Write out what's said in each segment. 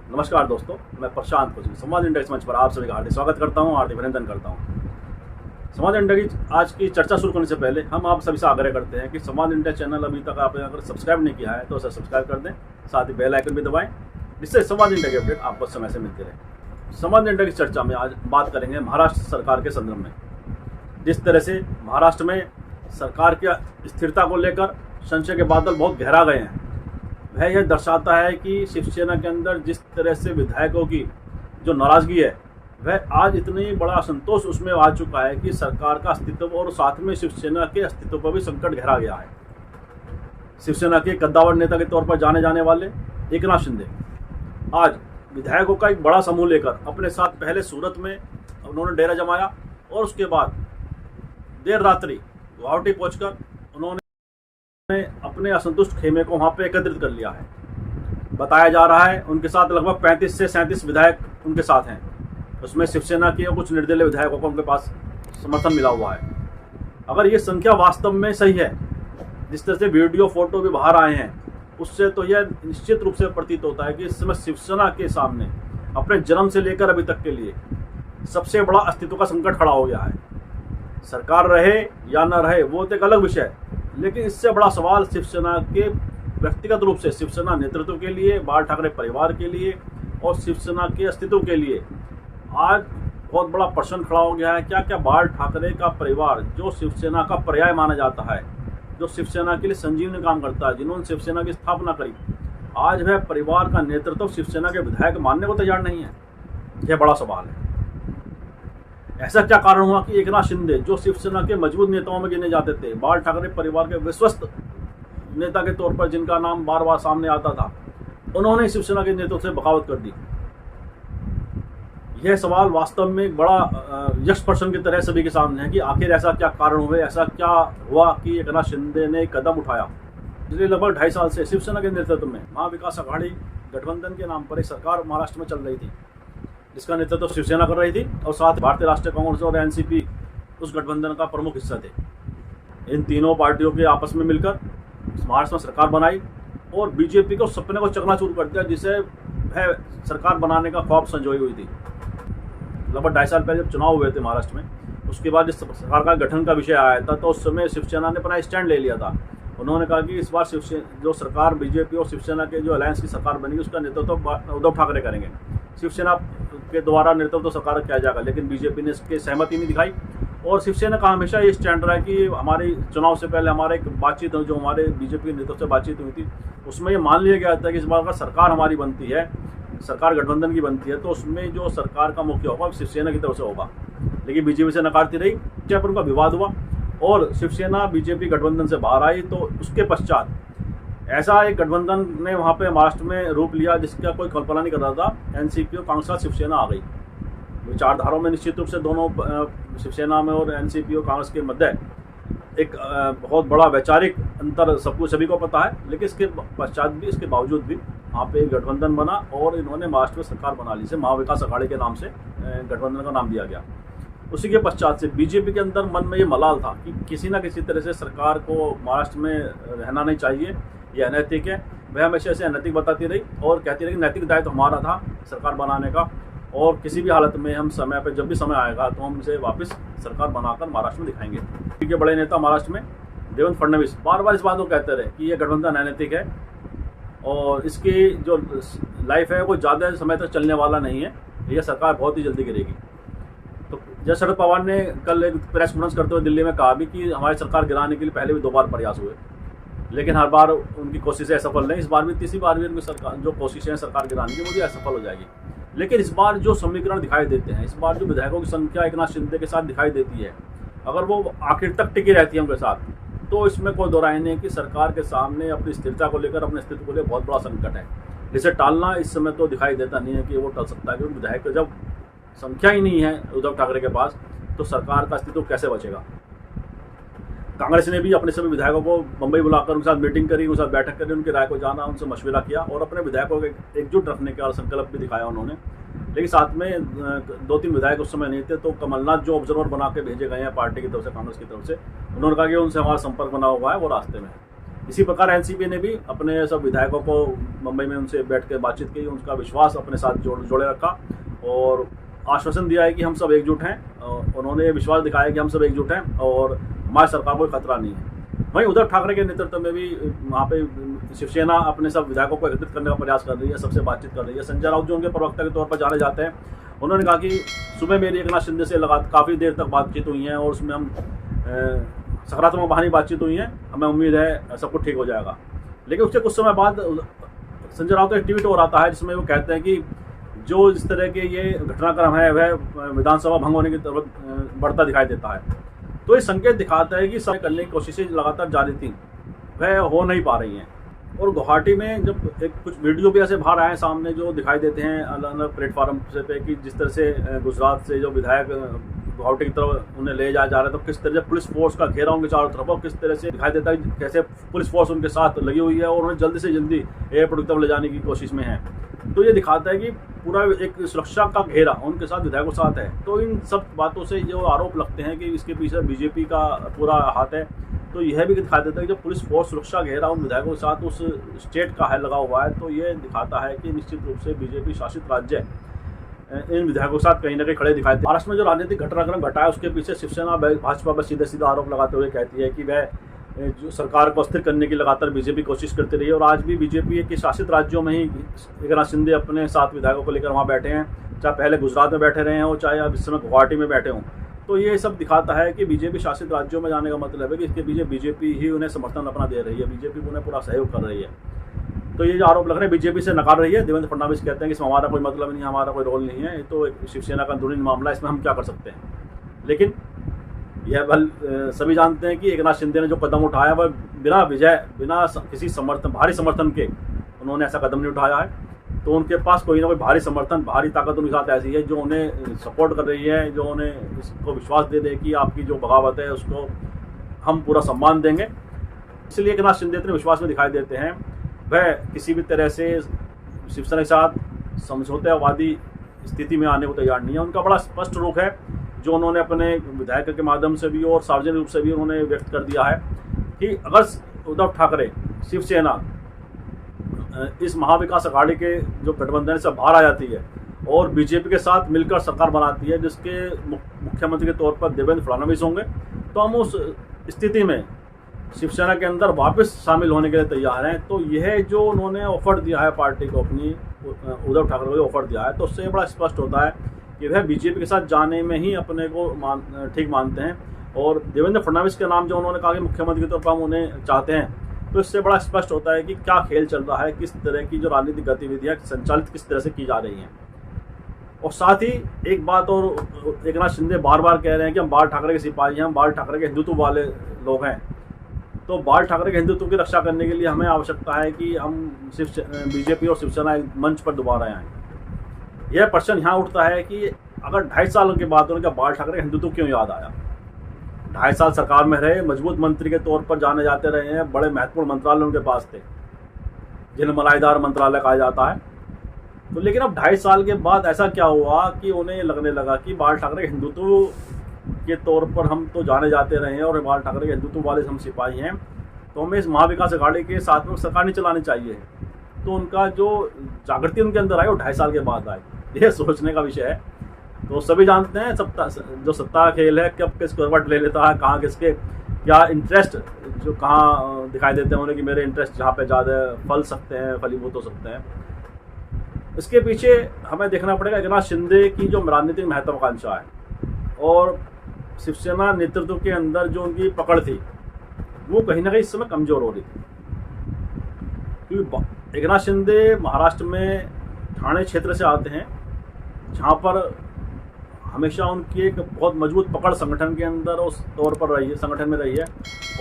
नमस्कार दोस्तों, मैं प्रशांत कोचिंग समाज इंडिया इस मंच पर आप सभी का हार्दिक स्वागत करता हूं, हार्दिक अभिनंदन करता हूं। समाज इंडिया की आज की चर्चा शुरू करने से पहले हम आप सभी से आग्रह करते हैं कि समाज इंडिया चैनल अभी तक आपने अगर सब्सक्राइब नहीं किया है तो उसे सब्सक्राइब कर दें, साथ ही बेल आइकन भी दबाएं, जिससे समाज इंडिया की अपडेट आपको समय से मिलती रहे। समाज इंडिया की चर्चा में आज बात करेंगे महाराष्ट्र सरकार के संदर्भ में। जिस तरह से महाराष्ट्र में सरकार की स्थिरता को लेकर संशय के बादल बहुत गहरा गए हैं, वह यह दर्शाता है कि शिवसेना के अंदर जिस तरह से विधायकों की जो नाराजगी है, वह आज इतनी बड़ा असंतोष उसमें आ चुका है कि सरकार का अस्तित्व और साथ में शिवसेना के अस्तित्व पर भी संकट गहरा गया है। शिवसेना के कद्दावर नेता के तौर पर जाने वाले एकनाथ शिंदे आज विधायकों का एक बड़ा समूह लेकर अपने साथ पहले सूरत में उन्होंने डेरा जमाया और उसके बाद देर रात्रि गुवाहाटी पहुंचकर उन्होंने अपने असंतुष्ट खेमे को वहां पे एकत्रित कर लिया है। बताया जा रहा है उनके साथ लगभग 35 से 37 विधायक उनके साथ हैं। उसमें शिवसेना के कुछ निर्दलीय विधायकों को उनके पास समर्थन मिला हुआ है। अगर ये संख्या वास्तव में सही है, जिस तरह से वीडियो फोटो भी बाहर आए हैं, उससे तो यह निश्चित रूप से प्रतीत होता है कि इस समय शिवसेना के सामने अपने जन्म से लेकर अभी तक के लिए सबसे बड़ा अस्तित्व का संकट खड़ा हो गया है। सरकार रहे या न रहे वो तो एक अलग विषय है, लेकिन इससे बड़ा सवाल शिवसेना के व्यक्तिगत रूप से शिवसेना नेतृत्व के लिए, बाल ठाकरे परिवार के लिए और शिवसेना के अस्तित्व के लिए आज बहुत बड़ा प्रश्न खड़ा हो गया है। क्या क्या बाल ठाकरे का परिवार, जो शिवसेना का पर्याय माना जाता है, जो शिवसेना के लिए संजीवनी काम करता है, जिन्होंने शिवसेना की स्थापना करी, आज वह परिवार का नेतृत्व शिवसेना के विधायक मानने को तैयार नहीं है? यह बड़ा सवाल है। ऐसा क्या कारण हुआ कि एकनाथ शिंदे, जो शिवसेना के मजबूत नेताओं में गिने जाते थे, बाल ठाकरे परिवार के विश्वस्त नेता के तौर पर जिनका नाम बार बार सामने आता था, उन्होंने शिवसेना के नेतृत्व से बगावत कर दी? यह सवाल वास्तव में एक बड़ा यक्ष प्रश्न की तरह सभी के सामने है कि आखिर ऐसा क्या कारण हुए, ऐसा क्या हुआ कि एकनाथ शिंदे ने कदम उठाया। पिछले लगभग 2.5 साल से शिवसेना के नेतृत्व में महाविकास आघाड़ी गठबंधन के नाम पर एक सरकार महाराष्ट्र में चल रही थी, जिसका नेतृत्व शिवसेना कर रही थी और साथ भारतीय राष्ट्रीय कांग्रेस और एनसीपी उस गठबंधन का प्रमुख हिस्सा थे। इन तीनों पार्टियों के आपस में मिलकर महाराष्ट्र में सरकार बनाई और बीजेपी को सपने को चकनाचूर कर दिया, जिसे वह सरकार बनाने का ख्वाब संजोई हुई थी। लगभग 2.5 साल पहले जब चुनाव हुए थे महाराष्ट्र में, उसके बाद जिस सरकार का गठन का विषय आया था, तो उस समय शिवसेना ने अपना स्टैंड ले लिया था। उन्होंने कहा कि इस बार शिवसेना जो सरकार बीजेपी और शिवसेना के जो अलायंस की सरकार बनेगी, उसका नेतृत्व उद्धव ठाकरे करेंगे। शिवसेना के द्वारा नेतृत्व तो सरकार किया जाएगा, लेकिन बीजेपी ने इसके सहमति नहीं दिखाई। और शिवसेना का हमेशा ये स्टैंड रहा है कि हमारी चुनाव से पहले हमारे एक बातचीत जो हमारे बीजेपी नेतृत्व से बातचीत हुई थी, उसमें ये मान लिया गया था कि इस बार अगर सरकार हमारी बनती है, सरकार गठबंधन की बनती है, तो उसमें जो सरकार का मुखिया होगा शिवसेना की तरफ से होगा। लेकिन बीजेपी से नकारती रही, जब उनका विवाद हुआ और शिवसेना बीजेपी गठबंधन से बाहर आई, तो उसके पश्चात ऐसा एक गठबंधन ने वहाँ पे महाराष्ट्र में रूप लिया जिसका कोई कल्पना नहीं कर रहा था। एनसीपी और कांग्रेस साथ शिवसेना आ गई। विचारधाराओं में निश्चित रूप से दोनों शिवसेना में और एनसीपी और कांग्रेस के मध्य एक बहुत बड़ा वैचारिक अंतर सभी को पता है, लेकिन इसके पश्चात भी, इसके बावजूद भी वहाँ पे एक गठबंधन बना और इन्होंने महाराष्ट्र में सरकार बना ली, से महाविकास आघाड़ी के नाम से गठबंधन का नाम दिया गया। उसी के पश्चात से बीजेपी के अंदर मन में ये मलाल था कि किसी न किसी तरह से सरकार को महाराष्ट्र में रहना नहीं चाहिए, यह अनैतिक है। वह हमेशा ऐसे अनैतिक बताती रही और कहती रही कि नैतिक दायित्व हमारा था सरकार बनाने का, और किसी भी हालत में हम समय पर, जब भी समय आएगा तो हम इसे वापस सरकार बनाकर महाराष्ट्र में दिखाएंगे। के बड़े नेता महाराष्ट्र में देवेंद्र फडणवीस बार बार इस बात को कहते रहे कि यह गठबंधन अनैतिक है और इसकी जो लाइफ है वो ज़्यादा समय तक चलने वाला नहीं है, यह सरकार बहुत ही जल्दी गिरेगी। तो जैसे शरद पवार ने कल एक प्रेस कॉन्फ्रेंस करते हुए दिल्ली में कहा भी कि हमारी सरकार गिराने के लिए पहले भी 2 बार प्रयास हुए, लेकिन हर बार उनकी कोशिशें असफल नहीं। इस बार भी, तीसरी बार भी उनकी सरकार जो कोशिशें हैं सरकार गिराने की, वो भी असफल हो जाएगी। लेकिन इस बार जो समीकरण दिखाई देते हैं, इस बार जो विधायकों की संख्या एकनाथ शिंदे के साथ दिखाई देती है, अगर वो आखिर तक टिकी रहती है उनके साथ, तो इसमें कोई दो राय नहीं कि सरकार के सामने अपनी स्थिरता को लेकर, अपने अस्तित्व को लेकर बहुत बड़ा संकट है, जिसे टालना इस समय तो दिखाई देता नहीं है कि वो टल सकता है। क्योंकि विधायक जब संख्या ही नहीं है उद्धव ठाकरे के पास, तो सरकार का अस्तित्व कैसे बचेगा। कांग्रेस ने भी अपने सभी विधायकों को मुंबई बुलाकर उनके साथ मीटिंग करी, उनके साथ बैठक करी, उनकी राय को जाना, उनसे मशवरा किया और अपने विधायकों को एकजुट रखने का संकल्प भी दिखाया उन्होंने। लेकिन साथ में 2-3 विधायक उस समय नहीं थे, तो कमलनाथ जो ऑब्जर्वर बना के भेजे गए हैं पार्टी की तरफ से, कांग्रेस की तरफ से, उन्होंने कहा कि उनसे हमारा संपर्क बना हुआ है, वो रास्ते में है। इसी प्रकार एनसीपी ने भी अपने सब विधायकों को मुंबई में उनसे बैठ कर बातचीत की, उनका विश्वास अपने साथ जोड़े रखा और आश्वासन दिया है कि हम सब एकजुट हैं। उन्होंने विश्वास दिखाया कि हम सब एकजुट हैं और हमारी सरकार को खतरा नहीं है। वहीं उद्धव ठाकरे के नेतृत्व में भी वहाँ पे शिवसेना अपने सब विधायकों को एकत्रित करने का प्रयास कर रही है, सबसे बातचीत कर रही है। संजय राउत जो उनके प्रवक्ता के तौर पर जाने जाते हैं, उन्होंने कहा कि सुबह मेरी एकनाथ शिंदे से काफ़ी देर तक बातचीत हुई है और उसमें हम सकारात्मक बहानी बातचीत हुई है, हमें उम्मीद है सब कुछ ठीक हो जाएगा। लेकिन उसके कुछ समय बाद संजय राउत का एक ट्वीट और आता है जिसमें वो कहते हैं कि जो इस तरह के ये घटनाक्रम है वह विधानसभा भंग होने की तरफ बढ़ता दिखाई देता है। तो ये संकेत दिखाता है कि समय करने की कोशिशें लगातार जारी थी, वह हो नहीं पा रही हैं। और गुवाहाटी में जब कुछ वीडियो भी ऐसे बाहर आए सामने जो दिखाई देते हैं अलग अलग प्लेटफॉर्म से पे कि जिस तरह से गुजरात से जो विधायक गुवाहाटी की तरफ उन्हें ले जाया जा रहा है, तो किस तरह से पुलिस फोर्स का घेरा उनके चारों तरफ और किस तरह से दिखाई देता है कैसे पुलिस फोर्स उनके साथ लगी हुई है और उन्हें जल्दी से जल्दी एयरपोर्ट की तरफ ले जाने की कोशिश में है। तो ये दिखाता है कि पूरा एक सुरक्षा का घेरा उनके साथ विधायकों के साथ है। तो इन सब बातों से जो आरोप लगते हैं कि इसके पीछे बीजेपी का पूरा हाथ है, तो यह भी दिखा देता है कि जब पुलिस फोर्स सुरक्षा घेरा उन विधायकों के साथ उस स्टेट का है लगा हुआ है, तो ये दिखाता है कि निश्चित रूप से बीजेपी शासित राज्य इन विधायकों के साथ कहीं ना कहीं खड़े दिखाई देते हैं। महाराष्ट्र में जो राजनीतिक घटनाक्रम घटा है उसके पीछे शिवसेना भाजपा पर सीधे सीधा आरोप लगाते हुए कहती है कि वह जो सरकार को अस्थिर करने की लगातार बीजेपी कोशिश करती रही है और आज भी बीजेपी के शासित राज्यों में ही एकनाथ शिंदे अपने 7 विधायकों को लेकर वहाँ बैठे हैं, चाहे पहले गुजरात में बैठे रहे हों चाहे अब इस समय गुवाहाटी में बैठे हों। तो ये सब दिखाता है कि बीजेपी शासित राज्यों में जाने का मतलब है कि इसके पीछे बीजेपी ही उन्हें समर्थन अपना दे रही है, बीजेपी उन्हें पूरा सहयोग कर रही है। तो ये जो आरोप लग रहे हैं बीजेपी से नकार रही है। देवेंद्र फडणवीस कहते हैं कि इसमें हमारा कोई मतलब नहीं है, हमारा कोई रोल नहीं है, ये तो शिवसेना का अंदरूनी मामला है, इसमें हम क्या कर सकते हैं। लेकिन यह सभी जानते हैं कि एकनाथ शिंदे ने जो कदम उठाया वह बिना किसी भारी समर्थन के उन्होंने ऐसा कदम नहीं उठाया है। तो उनके पास कोई ना कोई भारी समर्थन, भारी ताकत उनके साथ ऐसी है जो उन्हें सपोर्ट कर रही है, जो उन्हें इसको विश्वास दे दे कि आपकी जो बगावत है उसको हम पूरा सम्मान देंगे। इसलिए एकनाथ शिंदे इतने विश्वास में दिखाई देते हैं, वह किसी भी तरह से शिवसेना के साथ समझौतेवादी स्थिति में आने को तैयार नहीं है। उनका बड़ा स्पष्ट रुख है जो उन्होंने अपने विधायक के माध्यम से भी और सार्वजनिक रूप से भी उन्होंने व्यक्त कर दिया है कि अगर उद्धव ठाकरे शिवसेना इस महाविकास अघाड़ी के जो गठबंधन से बाहर आ जाती है और बीजेपी के साथ मिलकर सरकार बनाती है जिसके मुख्यमंत्री के तौर पर देवेंद्र फडणवीस होंगे, तो हम उस स्थिति में शिवसेना के अंदर वापस शामिल होने के लिए तैयार हैं। तो यह जो उन्होंने ऑफर दिया है पार्टी को, अपनी उद्धव ठाकरे को ऑफर दिया है, तो उससे बड़ा स्पष्ट होता है कि वह बीजेपी के साथ जाने में ही अपने को ठीक मानते हैं। और देवेंद्र फडणवीस के नाम जो उन्होंने कहा कि मुख्यमंत्री के तौर पर हम उन्हें चाहते हैं, तो इससे बड़ा स्पष्ट होता है कि क्या खेल चल रहा है, किस तरह की जो राजनीतिक गतिविधियाँ संचालित किस तरह से की जा रही हैं। और साथ ही एक बात और एकनाथ शिंदे बार बार कह रहे हैं कि हम बाल ठाकरे के सिपाही हैं, हम बाल ठाकरे के हिंदुत्व वाले लोग हैं। तो बाल ठाकरे के हिंदुत्व की रक्षा करने के लिए हमें आवश्यकता है कि हम बीजेपी और शिवसेना एक मंच पर दोबारा आएँ। यह प्रश्न यहाँ उठता है कि अगर 2.5 साल के बाद उनका बाल ठाकरे हिंदुत्व क्यों याद आया। 2.5 साल सरकार में रहे, मजबूत मंत्री के तौर पर जाने जाते रहे हैं, बड़े महत्वपूर्ण मंत्रालय उनके पास थे जिन्हें मलाईदार मंत्रालय कहा जाता है। तो लेकिन अब 2.5 साल के बाद ऐसा क्या हुआ कि उन्हें लगने लगा कि बाल ठाकरे के हिंदुत्व के तौर पर हम तो जाने जाते रहे हैं और बाल ठाकरे के हिंदुत्व वाले हम सिपाही हैं, तो हमें इस महाविकास अघाड़ी के साथ में सरकार नहीं चलानी चाहिए। तो उनका जो जागृति उनके अंदर आई वो 2.5 साल के बाद आई। यह सोचने का विषय है। तो सभी जानते हैं जो सत्ता का खेल है, कब किस करवट ले लेता है, कहाँ किसके क्या इंटरेस्ट जो कहाँ दिखाई देते हैं उन्हें कि मेरे इंटरेस्ट जहाँ पे ज़्यादा फल सकते हैं, फलीभूत हो सकते हैं। इसके पीछे हमें देखना पड़ेगा एकनाथ शिंदे की जो राजनीतिक महत्वाकांक्षा है और शिवसेना नेतृत्व के अंदर जो उनकी पकड़ थी वो कहीं ना कहीं इस समय कमज़ोर हो रही थी। क्योंकि एकनाथ शिंदे महाराष्ट्र में ठाणे क्षेत्र से आते हैं जहाँ पर हमेशा उनकी एक बहुत मजबूत पकड़ संगठन के अंदर उस तौर पर रही है, संगठन में रही है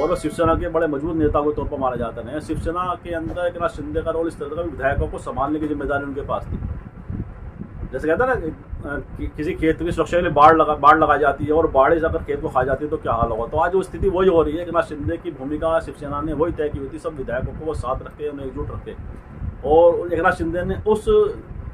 और वो शिवसेना के बड़े मजबूत नेता के तौर पर माने जाते हैं। शिवसेना के अंदर एकनाथ शिंदे का रोल इस तरह का विधायकों को संभालने की जिम्मेदारी उनके पास थी। जैसे कहते हैं ना किसी खेत की सुरक्षा के लिए बाढ़ लगाई जाती है और बाढ़ अगर खेत को खा जाती है तो क्या हाल होगा। तो आज वो स्थिति वही हो रही है। एकनाथ शिंदे की भूमिका शिवसेना ने वही तय की हुई थी, सब विधायकों को वो साथ रखे, उन्हें एकजुट रखे। और एकनाथ शिंदे ने उस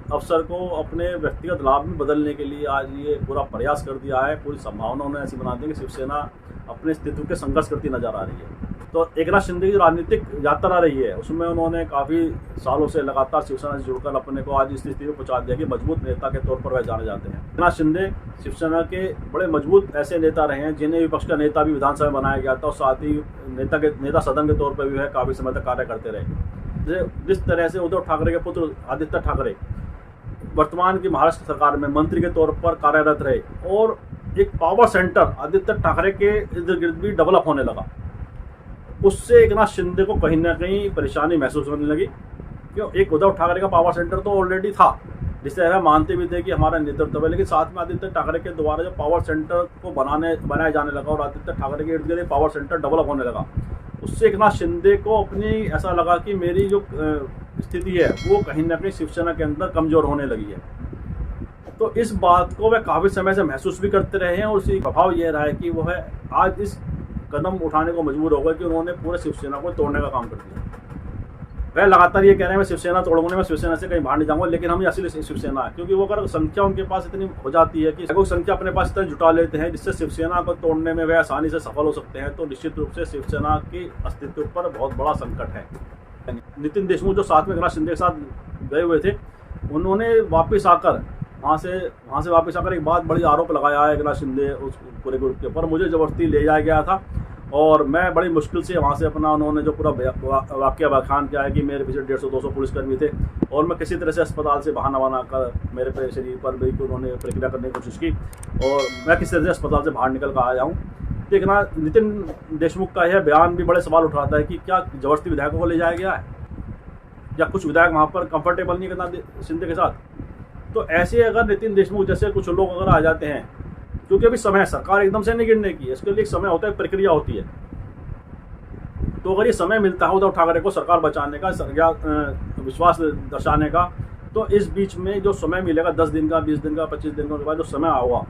अवसर को अपने व्यक्तिगत लाभ में बदलने के लिए आज ये पूरा प्रयास कर दिया है। पूरी संभावना उन्होंने ऐसी बना दी कि शिवसेना अपने अस्तित्व के संघर्ष करती नजर आ रही है। तो एकनाथ शिंदे की जो राजनीतिक यात्रा रही है उसमें उन्होंने काफ़ी सालों से लगातार शिवसेना से जुड़कर अपने को आज इस स्थिति में पहुंचा दिया कि मजबूत नेता के तौर पर वह जाने जाते हैं। एकनाथ शिंदे शिवसेना के बड़े मजबूत ऐसे नेता रहे हैं जिन्हें विपक्ष का नेता भी विधानसभा में बनाया गया था और साथ ही नेता सदन के तौर पर भी वह काफ़ी समय तक कार्य करते रहे। जिस तरह से उद्धव ठाकरे के पुत्र आदित्य ठाकरे वर्तमान की महाराष्ट्र सरकार में मंत्री के तौर पर कार्यरत रहे और एक पावर सेंटर आदित्य ठाकरे के इर्द गिर्द भी डेवलप होने लगा, उससे एकनाथ शिंदे को कहीं ना कहीं परेशानी महसूस होने लगी। क्यों, एक उद्धव ठाकरे का पावर सेंटर तो ऑलरेडी था जिससे वह मानते भी थे कि हमारा नेतृत्व है, लेकिन साथ में आदित्य ठाकरे के द्वारा जो पावर सेंटर को बनाया जाने लगा और आदित्य ठाकरे के इर्द गिर्द पावर सेंटर डेवलप होने लगा, उससे एकनाथ शिंदे को अपनी ऐसा लगा कि मेरी जो स्थिति है वो कहीं ना कहीं शिवसेना के अंदर कमजोर होने लगी है। तो इस बात को वह काफ़ी समय से महसूस भी करते रहे हैं और उसी प्रभाव यह रहा है कि वह आज इस कदम उठाने को मजबूर हो गए कि उन्होंने पूरे शिवसेना को तोड़ने का काम कर दिया। वह लगातार ये कह रहे हैं मैं शिवसेना तोड़ूंगा, मैं शिवसेना से कहीं बाहर नहीं जाऊंगा, लेकिन हम असली शिवसेना है, क्योंकि वो अगर संख्या उनके पास इतनी हो जाती है कि वो संख्या अपने पास इतना जुटा लेते हैं जिससे शिवसेना को तोड़ने में वह आसानी से सफल हो सकते हैं, तो निश्चित रूप से शिवसेना के अस्तित्व पर बहुत बड़ा संकट है। नितिन देशमुख जो साथ में एकनाथ शिंदे के साथ गए हुए थे, उन्होंने वापस आकर वहाँ से वापस आकर एक बात बड़ी आरोप लगाया है एकनाथ शिंदे उस पूरे ग्रुप के ऊपर, मुझे ज़बरदस्ती ले जाया गया था और मैं बड़ी मुश्किल से वहाँ से अपना, उन्होंने जो पूरा वाक्य बयान किया है कि मेरे पीछे 150-200 पुलिसकर्मी थे और मैं किसी तरह से अस्पताल से बहाना बना कर मेरे पे शरीर पर भी उन्होंने प्रक्रिया करने की कोशिश की और मैं किसी तरह से अस्पताल से बाहर निकल कर आ जाऊँ। देखना, नितिन देशमुख का यह बयान भी बड़े सवाल उठाता है कि क्या ज़बरदस्ती विधायकों को ले जाया गया है या कुछ विधायक वहाँ पर कंफर्टेबल नहीं एकनाथ शिंदे के साथ। तो ऐसे अगर नितिन देशमुख जैसे कुछ लोग अगर आ जाते हैं, क्योंकि अभी समय सरकार एकदम से नहीं गिरने की है, इसके लिए एक समय होता है, प्रक्रिया होती है। तो अगर ये समय मिलता है उद्धव ठाकरे को सरकार बचाने का या विश्वास दर्शाने का, तो इस बीच में जो समय मिलेगा 10 दिन का, 20 दिन का, 25 दिन के बाद जो समय होगा,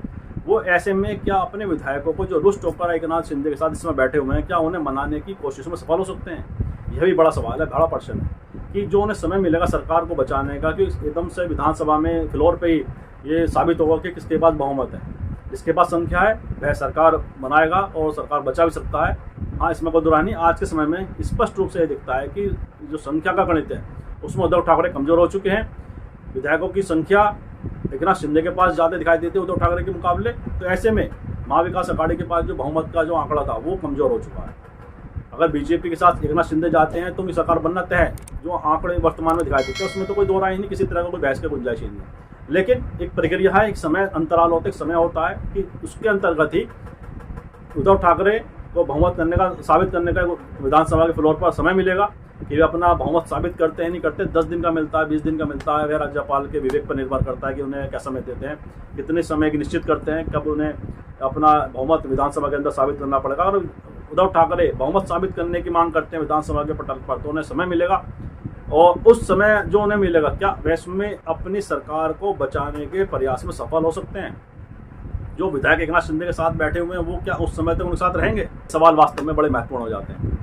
वो ऐसे में क्या अपने विधायकों को जो रुष्ट होकर एकनाथ शिंदे के साथ इसमें बैठे हुए हैं, क्या उन्हें मनाने की कोशिश में सफल हो सकते हैं? यह भी बड़ा सवाल है, बड़ा प्रश्न है कि जो उन्हें समय मिलेगा सरकार को बचाने का, कि एकदम से विधानसभा में फ्लोर पे ही ये साबित होगा कि किसके पास बहुमत है, जिसके पास संख्या है वह सरकार बनाएगा और सरकार बचा भी सकता है। हाँ, इसमें कोई दुरानी आज के समय में स्पष्ट रूप से ये दिखता है कि जो संख्या का गणित है उसमें उद्धव ठाकरे कमजोर हो चुके हैं। विधायकों की संख्या एकनाथ शिंदे के पास ज़्यादा दिखाई देती है उद्धव ठाकरे के मुकाबले, तो ऐसे में महाविकास अघाड़ी के पास जो बहुमत का जो आंकड़ा था वो कमजोर हो चुका है। अगर बीजेपी के साथ एकनाथ शिंदे जाते हैं तो उनकी सरकार बनना तय है, जो आंकड़े वर्तमान में दिखाई देते हैं उसमें तो कोई दो राय नहीं, किसी तरह का कोई बहस की गुंजाइश ही नहीं है। लेकिन एक प्रक्रिया है, एक समय अंतराल होता है, एक समय होता है कि उसके अंतर्गत ही उद्धव ठाकरे को बहुमत करने का, साबित करने का विधानसभा के फ्लोर पर समय मिलेगा कि वे अपना बहुमत साबित करते हैं नहीं करते। 10 दिन का मिलता है, 20 दिन का मिलता है, वह राज्यपाल के विवेक पर निर्भर करता है कि उन्हें क्या समय देते हैं, कितने समय की निश्चित करते हैं, कब उन्हें अपना बहुमत विधानसभा के अंदर साबित करना पड़ेगा। और उद्धव ठाकरे बहुमत साबित करने की मांग करते हैं विधानसभा के पटल पर, तो उन्हें समय मिलेगा और उस समय जो उन्हें मिलेगा क्या वे उसमें अपनी सरकार को बचाने के प्रयास में सफल हो सकते हैं? जो विधायक एकनाथ शिंदे के साथ बैठे हुए हैं वो क्या उस समय तक उनके साथ रहेंगे? सवाल वास्तव में बड़े महत्वपूर्ण हो जाते हैं।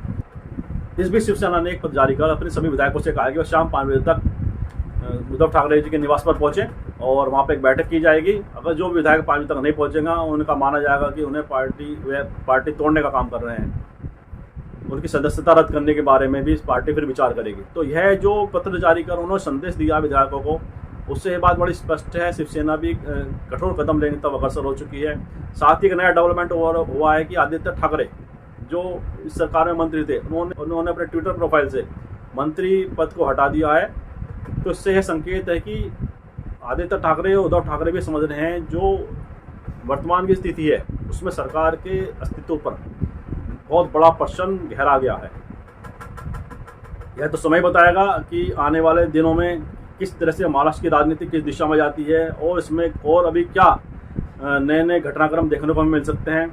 इस बीच शिवसेना ने एक पत्र जारी कर अपने सभी विधायकों से कहा कि वह शाम 5 बजे तक उद्धव ठाकरे जी के निवास पर पहुंचे और वहां पर एक बैठक की जाएगी। अगर जो विधायक 5 बजे तक नहीं पहुंचेगा उनका माना जाएगा कि उन्हें पार्टी तोड़ने का काम कर रहे हैं। उनकी सदस्यता रद्द करने के बारे में भी इस पार्टी फिर विचार करेगी। तो यह जो पत्र जारी कर उन्होंने संदेश दिया विधायकों को, उससे ये बात बड़ी स्पष्ट है, शिवसेना भी कठोर कदम लेने तक अग्रसर हो चुकी है। साथ ही एक नया डेवलपमेंट हुआ है कि आदित्य ठाकरे जो इस सरकार में मंत्री थे, उन्होंने अपने ट्विटर प्रोफाइल से मंत्री पद को हटा दिया है। तो इससे यह संकेत है कि आदित्य ठाकरे और उद्धव ठाकरे भी समझ रहे हैं जो वर्तमान की स्थिति है उसमें सरकार के अस्तित्व पर बहुत बड़ा प्रश्न गहरा गया है। यह तो समय बताएगा कि आने वाले दिनों में किस तरह से महाराष्ट्र की राजनीति किस दिशा में जाती है और इसमें और अभी क्या नए नए घटनाक्रम देखने को मिल सकते हैं।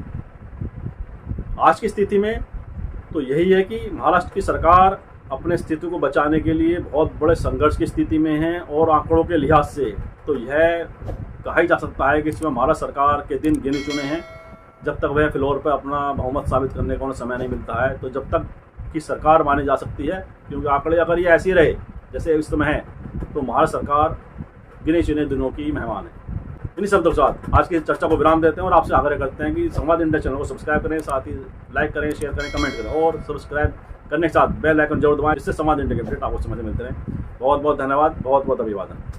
आज की स्थिति में तो यही है कि महाराष्ट्र की सरकार अपने अस्तित्व को बचाने के लिए बहुत बड़े संघर्ष की स्थिति में है और आंकड़ों के लिहाज से तो यह कहा ही जा सकता है कि इसमें महाराष्ट्र सरकार के दिन गिने चुने हैं। जब तक वह फ्लोर पर अपना बहुमत साबित करने का उन्हें समय नहीं मिलता है, तो जब तक की सरकार मानी जा सकती है, क्योंकि आंकड़े अगर ये ऐसे रहे जैसे इस समय है तो महाराष्ट्र सरकार गिने चुने दिनों की मेहमान है। इन्हीं शब्दों के साथ आज की चर्चा को विराम देते हैं और आपसे आग्रह करते हैं कि संवाद इंडिया चैनल को सब्सक्राइब करें, साथ ही लाइक करें, शेयर करें, कमेंट करें और सब्सक्राइब करने के साथ बेल आइकन जरूर दबाएं, जिससे संवाद इंडिया के अपडेट आपको समझ में मिलते रहें। बहुत बहुत धन्यवाद, बहुत बहुत अभिवादन।